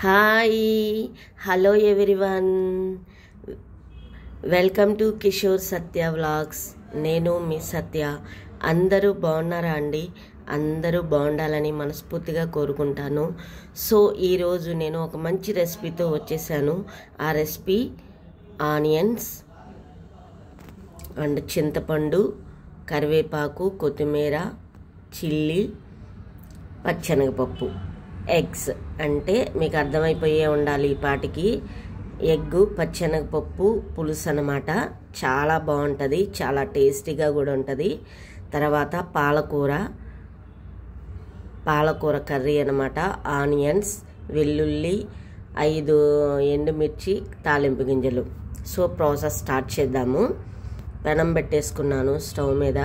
Hi hello everyone, welcome to Kishore Satya vlogs. నేను మీ సత్య. అందరూ బాగున్నారా అండి? అందరూ బాగుండాలని మనస్ఫూర్తిగా కోరుకుంటాను. సో ఈరోజు నేను ఒక మంచి రెసిపీతో వచ్చేసాను. ఆ రెసిపీ ఆనియన్స్ అండ్ చింతపండు, కరివేపాకు, కొత్తిమీర, చిల్లీ, పచ్చెనగపప్పు, ఎగ్స్. అంటే మీకు అర్థమైపోయే ఉండాలి ఈ పాటికి. ఎగ్గు, పచ్చెనగపప్పు పులుసు అన్నమాట. చాలా బాగుంటుంది, చాలా టేస్టీగా కూడా ఉంటుంది. తర్వాత పాలకూర కర్రీ అన్నమాట. ఆనియన్స్, వెల్లుల్లి, 5 ఎండుమిర్చి, తాలింపు గింజలు. సో ప్రాసెస్ స్టార్ట్ చేద్దాము. పెనం పెట్టేసుకున్నాను స్టవ్ మీద.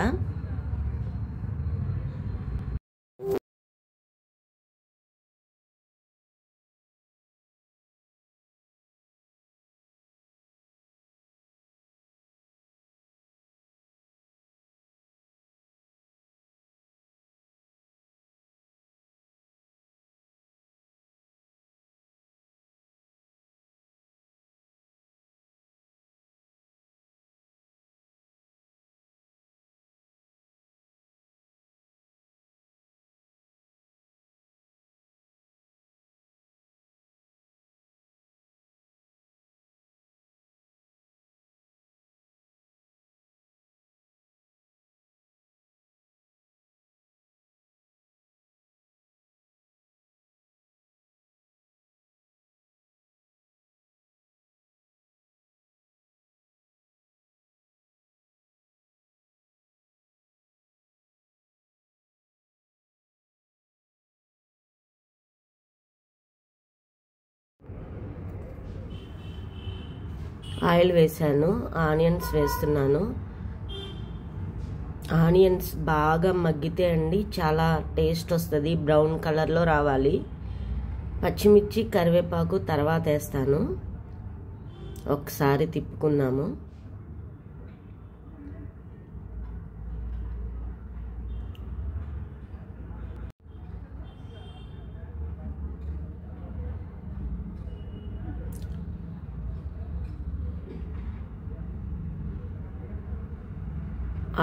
ఆయిల్ వేసాను, ఆనియన్స్ వేస్తున్నాను. ఆనియన్స్ బాగా మగ్గితే అండి చాలా టేస్ట్ వస్తుంది, బ్రౌన్ కలర్లో రావాలి. పచ్చిమిర్చి, కరివేపాకు తర్వాత వేస్తాను. ఒకసారి తిప్పుకుందాము.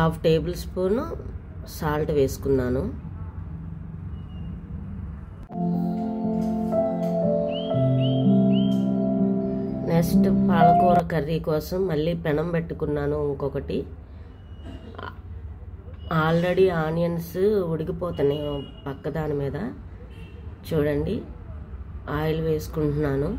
½ టేబుల్ స్పూన్ సాల్ట్ వేసుకున్నాను. నెక్స్ట్ పాలకూర కర్రీ కోసం మళ్ళీ పెనం పెట్టుకున్నాను ఇంకొకటి. ఆల్రెడీ ఆనియన్స్ ఉడికిపోతున్నాయి పక్క దాని మీద. చూడండి, ఆయిల్ వేసుకుంటున్నాను.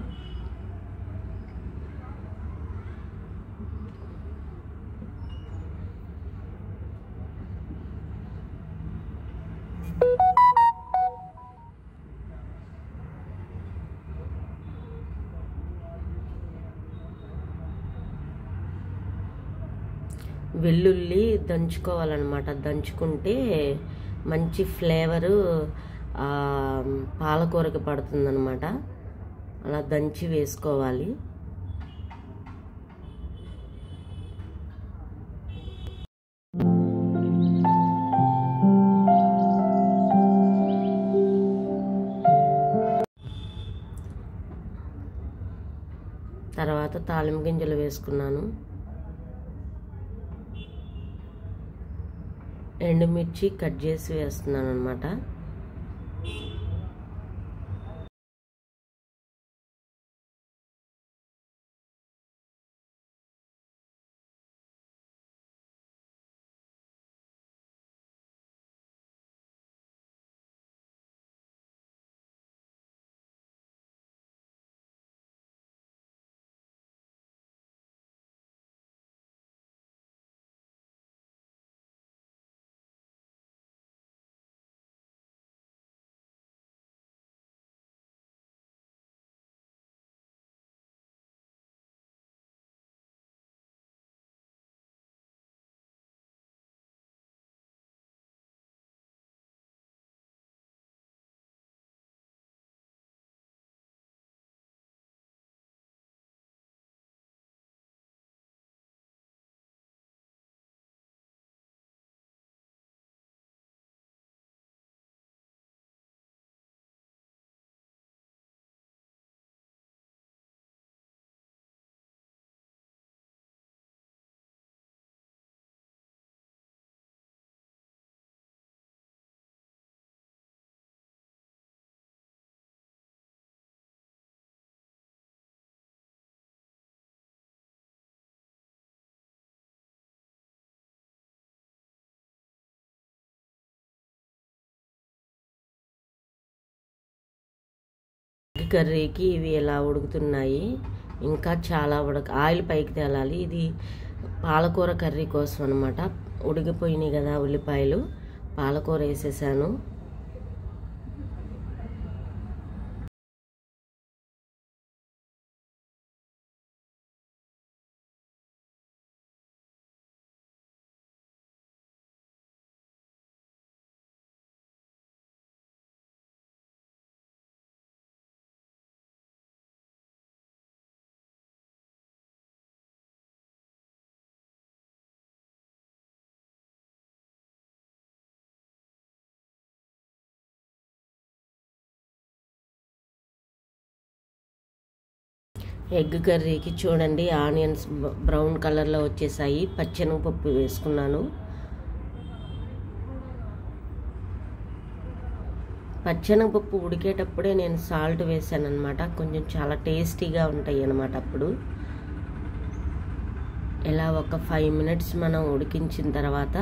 వెల్లుల్లి దంచుకోవాలన్నమాట. దంచుకుంటే మంచి ఫ్లేవరు పాలకూరకి పడుతుందన్నమాట. అలా దంచి వేసుకోవాలి. తర్వాత తాలింపు గింజలు వేసుకున్నాను. ఎండుమిర్చి కట్ చేసి వేస్తున్నాను అన్నమాట. కర్రీకి ఇవి ఎలా ఉడుకుతున్నాయి. ఇంకా చాలా ఆయిల్ పైకి తేలాలి. ఇది పాలకూర కర్రీ కోసం అనమాట. ఉడికిపోయినాయి కదా ఉల్లిపాయలు, పాలకూర వేసేసాను. ఎగ్ కర్రీకి చూడండి ఆనియన్స్ బ్రౌన్ కలర్లో వచ్చేసాయి. పచ్చెనగపప్పు వేసుకున్నాను. పచ్చెనగపప్పు ఉడికేటప్పుడే నేను సాల్ట్ వేసాను అనమాట. కొంచెం చాలా టేస్టీగా ఉంటాయి అన్నమాట. అప్పుడు ఇలా ఒక 5 మినిట్స్ మనం ఉడికించిన తర్వాత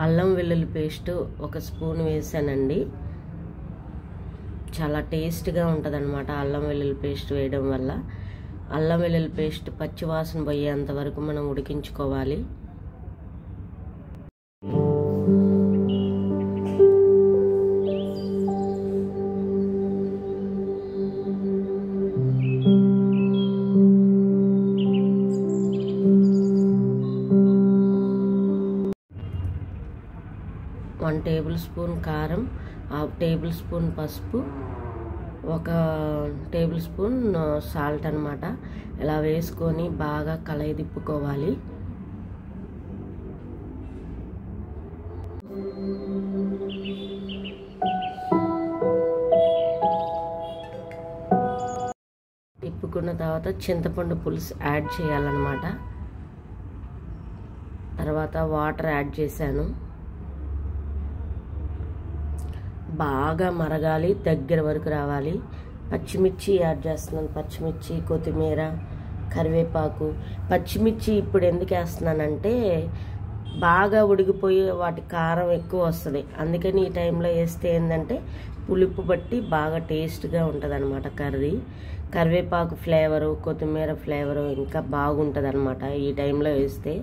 అల్లం వెల్లుల్లి పేస్ట్ 1 స్పూన్ వేసానండి. చాలా టేస్ట్గా ఉంటుంది అనమాట అల్లం వెల్లుల్లి పేస్ట్ వేయడం వల్ల. అల్లం వెల్లుల్లి పేస్ట్ పచ్చివాసన పోయేంత వరకు మనం ఉడికించుకోవాలి. వన్ టేబుల్ స్పూన్ కారం, 1/2 టేబుల్ స్పూన్ పసుపు, 1 టేబుల్ స్పూన్ సాల్ట్ అనమాట. ఇలా వేసుకొని బాగా కలయి తిప్పుకోవాలి. తిప్పుకున్న తర్వాత చింతపండు పులుసు యాడ్ చేయాలన్నమాట. తర్వాత వాటర్ యాడ్ చేశాను. బాగా మరగాలి, దగ్గర వరకు రావాలి. పచ్చిమిర్చి యాడ్ చేస్తున్నాను. పచ్చిమిర్చి, కొత్తిమీర, కరివేపాకు. పచ్చిమిర్చి ఇప్పుడు ఎందుకు వేస్తున్నానంటే బాగా ఉడికిపోయి వాటి కారం ఎక్కువ వస్తుంది. అందుకని ఈ టైంలో వేస్తే ఏంటంటే పులుపు బట్టి బాగా టేస్ట్గా ఉంటుంది అనమాట కర్రీ. కరివేపాకు ఫ్లేవరు, కొత్తిమీర ఫ్లేవరు ఇంకా బాగుంటుంది అనమాట ఈ టైంలో వేస్తే.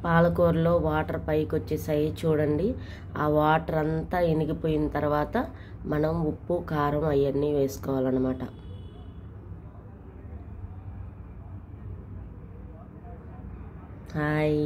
పాలకూరలో వాటర్ పైకి వచ్చేసాయి చూడండి. ఆ వాటర్ అంతా ఇనిగిపోయిన తర్వాత మనం ఉప్పు, కారం అవన్నీ వేసుకోవాలన్నమాట. హాయ్,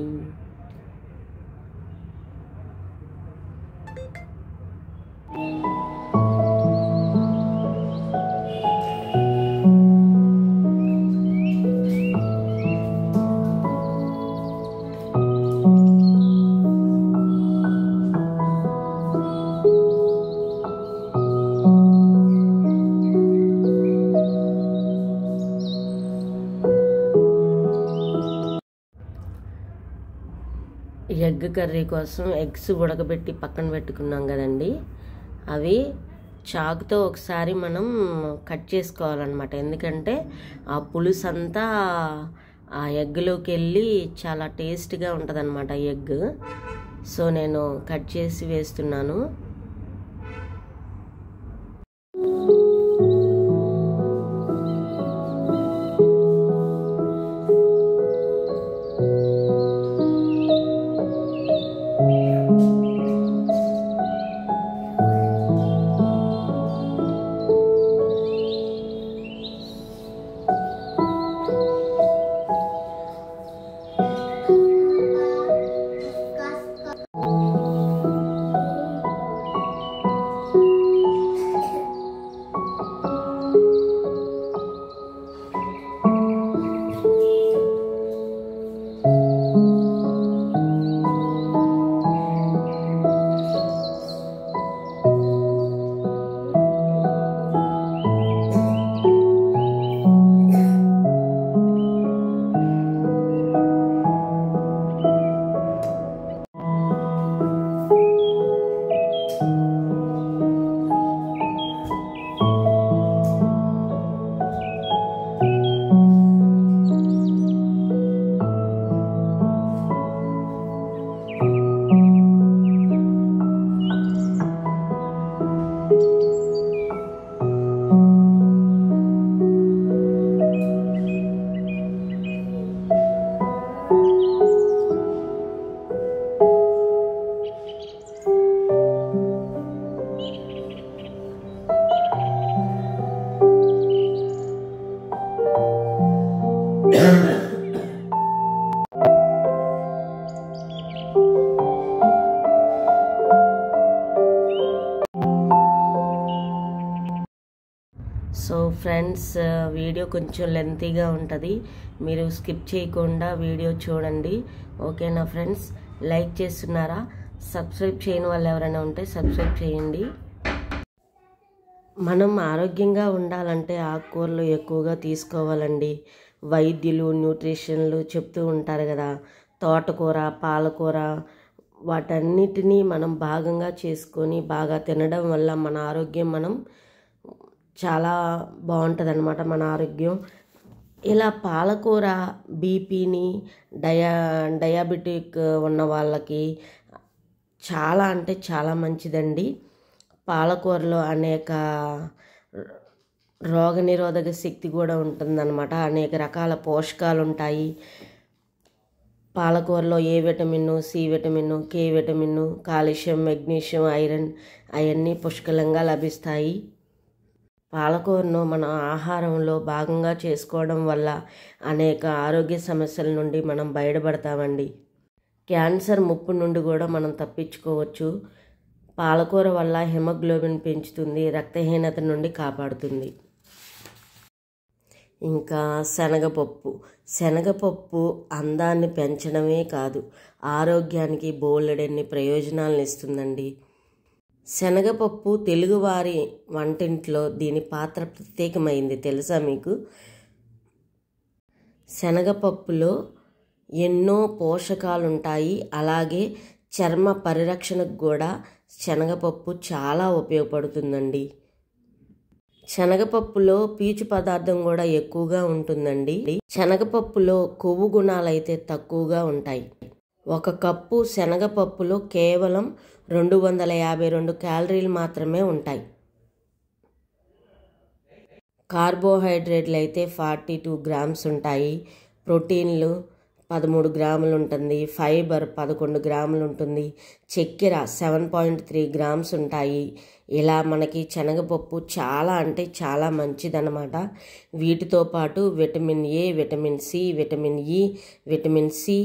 ఎగ్ కర్రీ కోసం ఎగ్స్ ఉడకబెట్టి పక్కన పెట్టుకున్నాం కదండి. అవి చాకుతో ఒకసారి మనం కట్ చేసుకోవాలన్నమాట. ఎందుకంటే ఆ పులుసు అంతా ఆ ఎగ్లోకి వెళ్ళి చాలా టేస్ట్గా ఉంటుంది అన్నమాట ఎగ్. సో నేను కట్ చేసి వేస్తున్నాను. సో ఫ్రెండ్స్, వీడియో కొంచెం లెంతీగా ఉంటుంది, మీరు స్కిప్ చేయకుండా వీడియో చూడండి. ఓకేనా ఫ్రెండ్స్? లైక్ చేస్తున్నారా? సబ్స్క్రైబ్ చేయని వాళ్ళు ఎవరైనా ఉంటే సబ్స్క్రైబ్ చేయండి. మనం ఆరోగ్యంగా ఉండాలంటే ఆకుకూరలు ఎక్కువగా తీసుకోవాలండి. వైద్యులు, న్యూట్రిషన్లు చెప్తూ ఉంటారు కదా, తోటకూర, పాలకూర వాటన్నిటినీ మనం భాగంగా చేసుకొని బాగా తినడం వల్ల మన ఆరోగ్యం చాలా బాగుంటుంది అన్నమాట. మన ఆరోగ్యం ఇలా పాలకూర బీపీని, డయాబెటిక్ ఉన్న వాళ్ళకి చాలా అంటే చాలా మంచిదండి. పాలకూరలో అనేక రోగనిరోధక శక్తి కూడా ఉంటుందన్నమాట. అనేక రకాల పోషకాలు ఉంటాయి పాలకూరలో. A vitamin, C vitamin, K vitamin, calcium, magnesium, iron అవన్నీ పుష్కలంగా లభిస్తాయి. పాలకూరను మన ఆహారంలో భాగంగా చేసుకోవడం వల్ల అనేక ఆరోగ్య సమస్యల నుండి మనం బయటపడతామండి. క్యాన్సర్ ముప్పు నుండి కూడా మనం తప్పించుకోవచ్చు. పాలకూర వల్ల హిమోగ్లోబిన్ పెంచుతుంది, రక్తహీనత నుండి కాపాడుతుంది. ఇంకా శనగపప్పు అందాన్ని పెంచడమే కాదు, ఆరోగ్యానికి బోలెడన్ని ప్రయోజనాలను ఇస్తుందండి. శనగపప్పు తెలుగువారి వంటింట్లో దీని పాత్ర ప్రత్యేకమైంది, తెలుసా మీకు? శనగపప్పులో ఎన్నో పోషకాలు ఉంటాయి. అలాగే చర్మ పరిరక్షణకు కూడా శనగపప్పు చాలా ఉపయోగపడుతుందండి. శనగపప్పులో పీచు పదార్థం కూడా ఎక్కువగా ఉంటుందండి. శనగపప్పులో కొవ్వు గుణాలు అయితే తక్కువగా ఉంటాయి. ఒక కప్పు శనగపప్పులో కేవలం 252 క్యాలరీలు మాత్రమే ఉంటాయి. కార్బోహైడ్రేట్లు అయితే 42 గ్రామ్స్ ఉంటాయి. ప్రోటీన్లు 13 గ్రాములు ఉంటుంది. ఫైబర్ 11 గ్రాములు ఉంటుంది. చక్కెర 7.3 గ్రామ్స్ ఉంటాయి. ఇలా మనకి శనగపప్పు చాలా అంటే చాలా మంచిదన్నమాట. వీటితో పాటు vitamin A, vitamin C, vitamin E, vitamin C,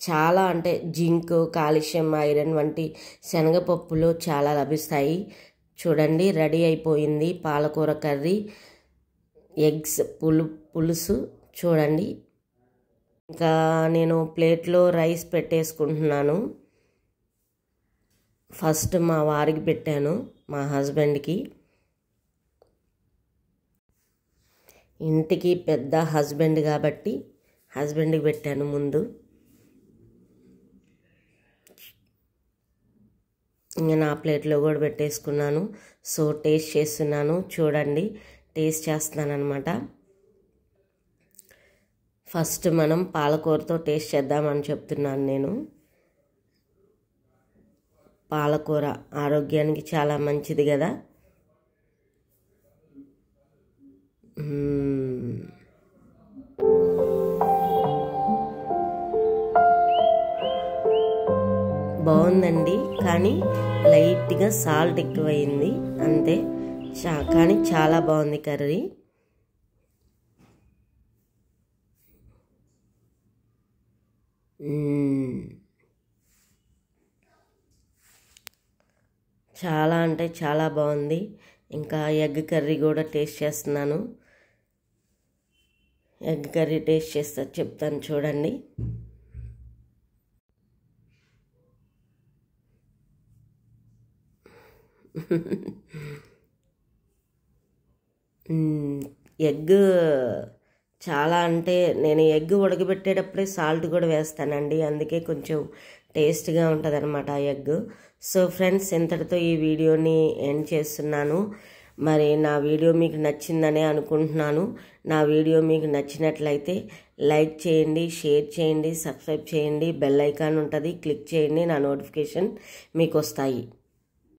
చాలా అంటే జింక్, కాల్షియం, ఐరన్ వంటి శనగపప్పులో చాలా లభిస్తాయి. చూడండి, రెడీ అయిపోయింది పాలకూర కర్రీ, ఎగ్స్ పులుసు. చూడండి, ఇంకా నేను ప్లేట్లో రైస్ పెట్టేసుకుంటున్నాను. ఫస్ట్ మా వారికి పెట్టాను, మా హస్బెండ్కి. ఇంటికి పెద్ద హస్బెండ్ కాబట్టి హస్బెండ్కి పెట్టాను ముందు. ఇంకా నా ప్లేట్లో కూడా పెట్టేసుకున్నాను. సో టేస్ట్ చేస్తున్నాను. చూడండి, టేస్ట్ చేస్తున్నాను అనమాట. ఫస్ట్ మనం పాలకూరతో టేస్ట్ చేద్దామని చెప్తున్నాను నేను. పాలకూర ఆరోగ్యానికి చాలా మంచిది కదా. బాగుందండి, కానీ లైట్గా సాల్ట్ ఎక్కువైంది అంతే. కానీ చాలా బాగుంది కర్రీ. చాలా అంటే చాలా బాగుంది. ఇంకా ఎగ్ కర్రీ కూడా టేస్ట్ చేస్తున్నాను. ఎగ్ కర్రీ టేస్ట్ చేస్తా చెప్తాను, చూడండి. ఎగ్ చాలా అంటే నేను ఎగ్ ఉడకబెట్టేటప్పుడే సాల్ట్ కూడా వేస్తానండి, అందుకే కొంచెం టేస్ట్గా ఉంటుంది అనమాట ఎగ్. సో ఫ్రెండ్స్, ఇంతటితో ఈ వీడియోని ఎండ్ చేస్తున్నాను. మరి నా వీడియో మీకు నచ్చిందనే అనుకుంటున్నాను. నా వీడియో మీకు నచ్చినట్లయితే లైక్ చేయండి, షేర్ చేయండి, సబ్స్క్రైబ్ చేయండి. బెల్ ఐకాన్ ఉంటుంది, క్లిక్ చేయండి, నా నోటిఫికేషన్ మీకు వస్తాయి.